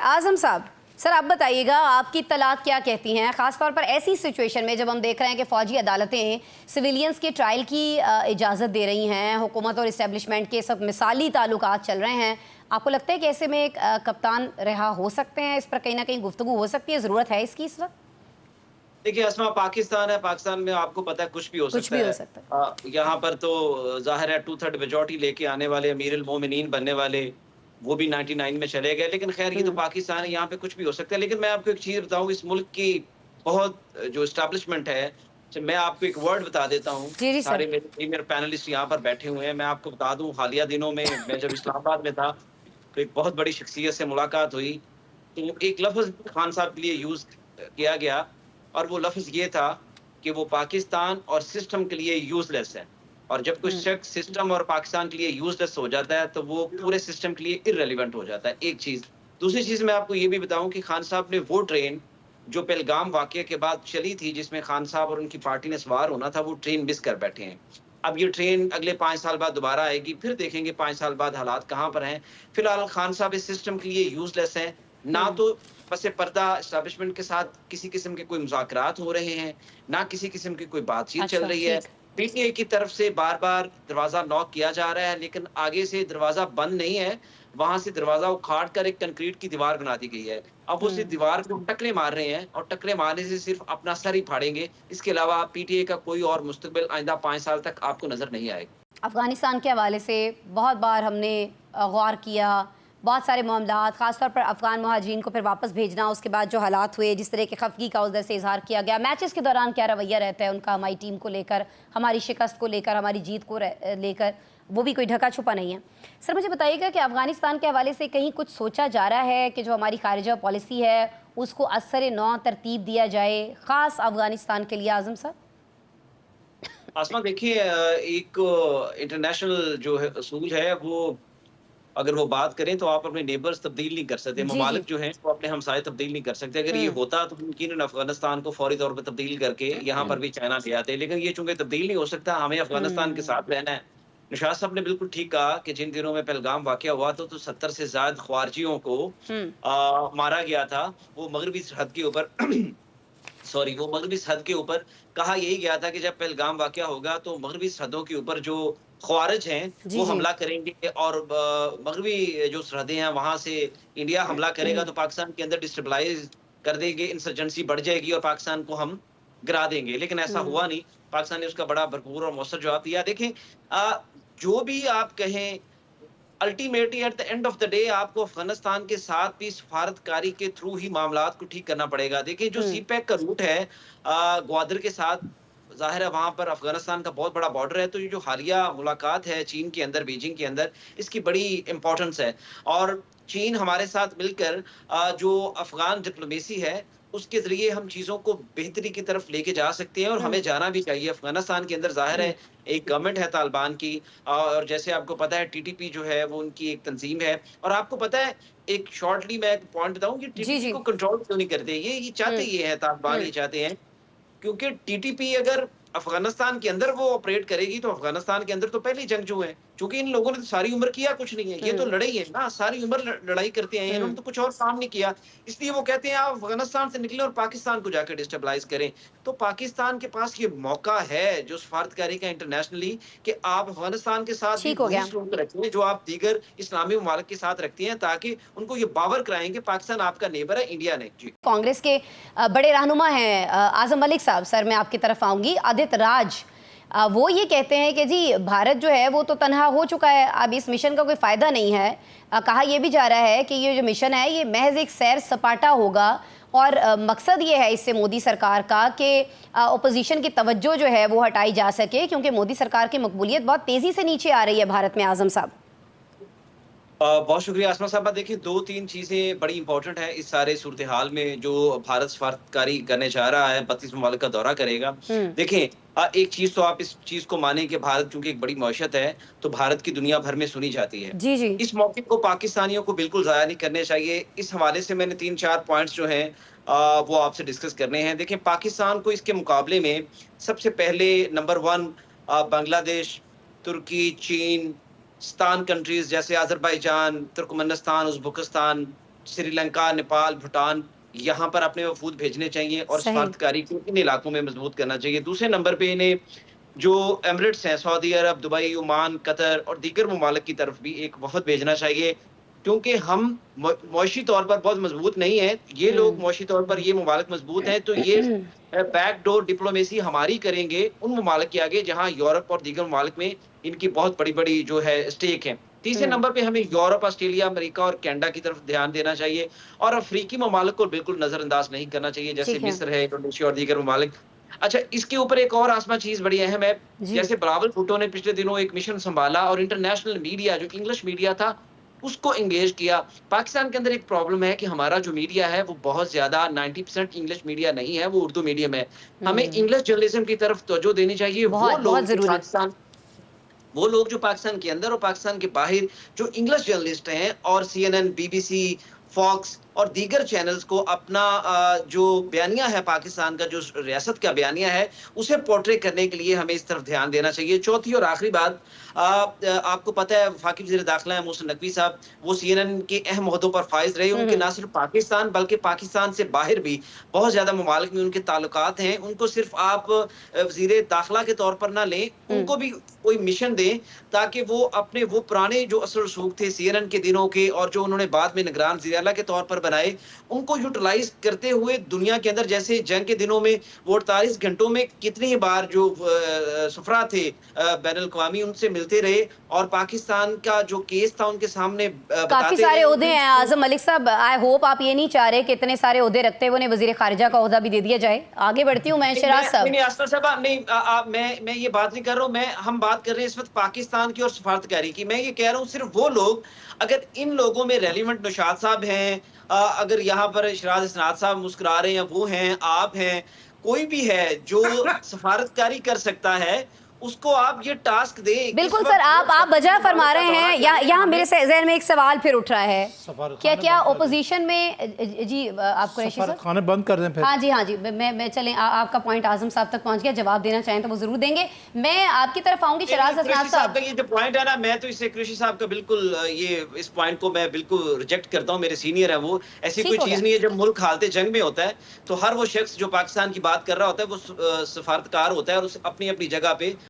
आजम साहब, सर आप बताइएगा, आपकी इत्तलात क्या कहती हैं, ख़ासतौर पर ऐसी सिचुएशन में जब हम देख रहे हैं कि फ़ौजी अदालतें सिविलियंस के ट्रायल की इजाज़त दे रही हैं, हुकूमत और इस्टेब्लिशमेंट के सब मिसाली ताल्लुकात चल रहे हैं। आपको लगता है कि ऐसे में एक कप्तान रिहा हो सकते हैं? इस पर कहीं ना कहीं गुफ्तगू हो सकती है, ज़रूरत है इसकी इस वक्त? देखिए असमा पाकिस्तान है, पाकिस्तान में आपको पता है कुछ भी हो कुछ सकता भी हो है। सकता है। यहाँ पर तो ज़ाहिर है 2/3 मेजॉरिटी लेके आने वाले अमीरुल मोमिनीन बनने वाले, वो भी 99 में चले गए। लेकिन खैर ये तो हम्म। पाकिस्तान है, यहाँ पे कुछ भी हो सकता है। लेकिन मैं आपको एक चीज़ बताऊँ, इस मुल्क की बहुत जो एस्टेब्लिशमेंट है, मैं आपको एक वर्ड बता देता हूँ। जी जी सर। सारे मेरे सीनियर पैनलिस्ट यहाँ पर बैठे हुए हैं। मैं आपको बता दूँ, हालिया दिनों में मैं जब इस्लामाबाद में था, तो एक बहुत बड़ी शख्सियत से मुलाकात हुई। तो एक लफ्ज़ खान साहब के लिए यूज़ किया गया, और वो लफ्ज़ ये था कि वो पाकिस्तान और सिस्टम के लिए यूज़लेस है। और जब कोई हम्म। शख्स सिस्टम और पाकिस्तान के लिए यूज़लेस हो जाता है, तो वो पूरे सिस्टम के लिए इर्रेलेवेंट हो जाता है, एक चीज़। दूसरी चीज़ मैं आपको ये भी बताऊँ कि खान साहब ने वो ट्रेन, जो पहलगाम वाक़ये के बाद चली थी, जिसमें खान साहब और उनकी पार्टी ने सवार होना था, वो ट्रेन मिस कर बैठे हैं। अब ये ट्रेन अगले 5 साल बाद दोबारा आएगी, फिर देखेंगे 5 साल बाद हालात कहाँ पर हैं। फिलहाल खान साहब इस सिस्टम के लिए यूज़लेस हैं। ना हम्म। तो पस पर्दा एस्टेब्लिशमेंट के साथ किसी किस्म के कोई मुज़ाकरात हो रहे हैं, ना किसी किस्म की कोई बातचीत चल अच्छा रही है। ठीक। पीटीआई की तरफ से बार-बार दरवाज़ा नॉक किया जा रहा है, लेकिन आगे से दरवाज़ा बंद नहीं है। वहाँ से दरवाज़ा उखाड़ कर एक कंक्रीट की दीवार बना दी गई है। अब वो उस हम्म। दीवार को टकरे मार रहे हैं, और टकरे मारने से सिर्फ़ अपना सर ही फाड़ेंगे। इसके अलावा पीटीआई का कोई और मुस्तकबिल आइंदा 5 साल तक आपको नज़र नहीं आएगा। अफ़गानिस्तान के हवाले से बहुत बार हमने गौर किया, बहुत सारे मामलात, ख़ासतौर पर अफ़गान महाजिरीन को फिर वापस भेजना, उसके बाद जो हालात हुए, जिस तरह की खफगी का उधर से इज़हार किया गया, मैचेस के दौरान क्या रवैया रहता है उनका हमारी टीम को लेकर, हमारी शिकस्त को लेकर, हमारी जीत को लेकर, वो भी कोई ढका छुपा नहीं है। सर मुझे बताइएगा कि अफ़गानिस्तान के हवाले से कहीं कुछ सोचा जा रहा है कि जो हमारी खारिजा पॉलिसी है उसको असर नौ तरतीब दिया जाए, ख़ास अफ़गानिस्तान के लिए आज़म साहब? आसमा देखिए, एक इंटरनेशनल जो है असूल है, वो अगर वो बात करें तो आप अपने नेबर्स तब्दील नहीं कर सकते, जी जी। ममालिक जो हैं वो अपने हमसाये तब्दील नहीं कर सकते। अगर ये हम्म। होता तो हम यकीनन अफ़गानिस्तान को फ़ौरी तौर पे तब्दील करके यहाँ पर भी चाइना ले आते। लेकिन ये चूँकि तब्दील नहीं हो सकता, हमें अफ़गानिस्तान के साथ हम्म। रहना है। निशात साहब ने बिल्कुल ठीक कहा कि जिन दिनों में पहलगाम वाक़या हुआ था, तो 70 से ज़ायद ख़वारिजियों को हम्म। मारा गया था। वो मग़रिबी सरहद के ऊपर सॉरी, वो मग़रिबी सरहद के ऊपर कहा यही गया था कि जब पहलगाम वाक़या होगा, तो मग़रिबी सरहदों के ऊपर जो ख़वारिज हैं, जी वो जी। हमला करेंगे, और मग़रिबी जो सरहदें हैं, वहाँ से इंडिया हमला करेगा, तो पाकिस्तान के अंदर डिस्टेबलाइज़ कर देंगे, इंसर्जेंसी बढ़ जाएगी और पाकिस्तान को हम गिरा देंगे। लेकिन ऐसा हम्म। हुआ नहीं। पाकिस्तान ने उसका बड़ा भरपूर और मौसर जवाब दिया। देखें, जो भी आप कहें, ultimately at the end of the day आपको अफ़गानिस्तान के साथ भी सफारतकारी के थ्रू ही मामलात को ठीक करना पड़ेगा। देखिए, जो हम्म। सीपैक का रूट है ग्वादर के साथ, ज़ाहिर है वहाँ पर अफ़गानिस्तान का बहुत बड़ा बॉर्डर है, तो ये जो हालिया मुलाकात है चीन के अंदर, बीजिंग के अंदर, इसकी बड़ी इम्पोर्टेंस है। और चीन हमारे साथ मिलकर जो अफ़गान डिप्लोमेसी है, उसके ज़रिए हम चीज़ों को बेहतरी की तरफ लेके जा सकते हैं, और हमें हम्म। जाना भी चाहिए। अफ़गानिस्तान के अंदर ज़ाहिर हम्म। है एक गवर्नमेंट है तालिबान की, और जैसे आपको पता है टीटीपी जो है वो उनकी एक तंज़ीम है। और आपको पता है, एक शॉर्टली मैं एक पॉइंट बताऊँ कि जी टीटीपी जी। को कंट्रोल क्यों नहीं करते? ये चाहते हम्म। ये हैं, तालिबान हम्म। ये चाहते हैं, क्योंकि टीटीपी अगर अफ़गानिस्तान के अंदर वो ऑपरेट करेगी, तो अफ़गानिस्तान के अंदर तो पहले ही जंगजू हैं। चूँकि इन लोगों ने तो सारी उम्र किया कुछ नहीं है, ये तो हम्म। लड़े ही है ना, सारी उम्र लड़ाई करते आए हैं, इन्होंने हम्म। तो कुछ और काम नहीं किया। इसलिए वो कहते हैं आप अफ़गानिस्तान से निकलें और पाकिस्तान को जाकर डिस्टेबलाइज़ करें। तो पाकिस्तान के पास ये मौका है जो सफारतकारी का इंटरनेशनली, कि आप अफ़गानिस्तान के साथ भी ठीक हो वही गया। सलूक रखें जो आप दीगर इस्लामी ममालिक के साथ रखती हैं, ताकि उनको ये बावर कराएँ कि पाकिस्तान आपका नेबर है, इंडिया नहीं। जी। कांग्रेस के बड़े रहनुमा हैं आज़म मलिक साहब, सर मैं आपकी तरफ आऊँगी। आदित्य राज वो ये कहते हैं कि जी भारत जो है वो तो तनहा हो चुका है, अब इस मिशन का कोई फ़ायदा नहीं है। कहा यह भी जा रहा है कि ये जो मिशन है ये महज एक सैर सपाटा होगा, और मकसद ये है इससे मोदी सरकार का कि अपोजिशन की तवज्जो जो है वो हटाई जा सके, क्योंकि मोदी सरकार की मकबूलियत बहुत तेज़ी से नीचे आ रही है भारत में। आज़म साहब। बहुत शुक्रिया आसमा साहबा। देखिए, 2-3 चीज़ें बड़ी इंपॉर्टेंट हैं इस सारे सूरत-ए-हाल में, जो भारत सफारतकारी करने जा रहा है, 32 ममालिक का दौरा करेगा। हुँ। देखें, एक चीज़ तो आप इस चीज़ को मानें कि भारत चूँकि एक बड़ी मईशत है, तो भारत की दुनिया भर में सुनी जाती है। जी, जी। इस मौके को पाकिस्तानियों को बिल्कुल ज़ाया नहीं करने चाहिए। इस हवाले से मैंने 3-4 पॉइंट्स जो हैं वो आपसे डिस्कस करने हैं। देखिए, पाकिस्तान को इसके मुकाबले में सबसे पहले नंबर 1 बांग्लादेश, तुर्की, चीन, स्तान कंट्रीज़ जैसे Azerbaijan, Turkmenistan, Uzbekistan, Sri Lanka, Nepal, Bhutan यहाँ पर अपने वफूद भेजने चाहिए और सही। सफारतकारी को इन इलाकों में मजबूत करना चाहिए। दूसरे नंबर पे इन्हें जो एमिरेट्स हैं, सऊदी अरब, दुबई, ओमान, कतर और दीगर ममालिक की तरफ भी एक वफ़द भेजना चाहिए, क्योंकि हम मुआशी तौर पर बहुत मजबूत नहीं हैं। ये लोग मुआशी तौर पर ये ममालिक मजबूत हैं, तो ये बैकडोर डिप्लोमेसी हमारी करेंगे उन ममालिक के आगे जहाँ यूरोप और दीगर ममालिक में इनकी बहुत बड़ी-बड़ी जो है स्टेक है। तीसरे नंबर पे हमें यूरोप, ऑस्ट्रेलिया, अमेरिका और कनाडा की तरफ ध्यान देना चाहिए और अफ्रीकी ममालिक को बिल्कुल नज़रअंदाज नहीं करना चाहिए, जैसे ठीक है। मिस्र है, इंडोनेशिया और दीगर ममालिक। अच्छा, इसके ऊपर एक और आसमा चीज़ बड़ी अहम है, जी। जैसे बिलावल भुट्टो ने पिछले दिनों एक मिशन सँभाला और इंटरनेशनल मीडिया जो इंग्लिश मीडिया था, उसको एंगेज किया। पाकिस्तान के अंदर एक प्रॉब्लम है कि हमारा जो मीडिया है वो बहुत ज़्यादा 90% इंग्लिश मीडिया नहीं है, वो उर्दू मीडियम है। हमें इंग्लिश जर्नलिज़्म की तरफ तवज्जो देनी चाहिए। बहुत, बहुत ज़रूरी। वो लोग जो पाकिस्तान के अंदर और पाकिस्तान के बाहर जो इंग्लिश जर्नलिस्ट हैं और सीएनएन, बीबीसी, फॉक्स और दीगर चैनल्स को अपना जो बयानिया है पाकिस्तान का, जो रियासत का बयानिया है, उसे पोर्ट्रे करने के लिए हमें इस तरफ ध्यान देना चाहिए। चौथी और आखिरी बात, आपको पता है वफाकी वज़ीर दाखिला है मोहसिन नकवी साहब, वो सीएनएन के अहम ओहदों पर फाइज रहे। उनके ना सिर्फ पाकिस्तान बल्कि पाकिस्तान से बाहर भी बहुत ज़्यादा ममालिक में उनके ताल्लुकात हैं। उनको सिर्फ आप वज़ीर दाखिला के तौर पर ना लें, उनको भी कोई मिशन दें ताकि वो अपने वो पुराने जो असर रसूख थे सीएनएन के दिनों के और जो उन्होंने बाद में निगरान वज़ीर आला के तौर पर बनाए, उनको यूटिलाइज़ करते हुए दुनिया के अंदर, जैसे जंग के दिनों में वो 48 घंटों में कितनी बार जो सफ़रा थे बैनुल-अक़वामी, उनसे मिलते रहे और पाकिस्तान का जो केस था उनके सामने काफ़ी बताते सारे रहे। ओहदे हैं आज़म मलिक साहब। आई होप आप ये नहीं चाह रहे कि इतने सारे ओहदे रखते हुए उन्हें वज़ीर ख़ारिजा का ओहदा भी दे दिया जाए। आगे बढ़ती हूँ मैं, शराज साहब। नहीं, आस्था साहब, नहीं, मैं ये बात नहीं कर रहा हूँ। हम बात कर रहे हैं इस वक्त पाकिस्तान की और सफारतकारी की। मैं ये कह रहा हूँ सिर्फ वो लोग, अगर इन लोगों में रेलिवेंट नौशाद साहब हैं, अगर यहाँ पर शराज इसनाद साहब मुस्कुरा रहे हैं, वो हैं, आप हैं, कोई भी है जो सफारतकारी कर सकता है, उसको आप ये टास्क दें। बिल्कुल सर, आप वजह फरमा रहे हैं। यहाँ मेरे जहन में एक सवाल फिर उठ रहा है, क्या ओपोजिशन में जी आप कुरैशी सर खाने बंद कर दें फिर। हाँ जी, मैं चलें, आपका पॉइंट आजम साहब तक पहुंच गया। जवाब देना चाहें तो वो जरूर देंगे। मैं आपकी तरफ आऊंगी शराज असनाद साहब। ये जो पॉइंट है ना, मैं तो इससे कृषि साहब का बिल्कुल ये इस पॉइंट को मैं बिल्कुल रिजेक्ट करता हूँ। मेरे सीनियर है वो, ऐसी कोई चीज नहीं है। जब मुल्क हालते जंग में होता है तो हर वो शख्स जो पाकिस्तान की बात कर रहा होता है वो सफारतकार होता है और अपनी अपनी जगह पे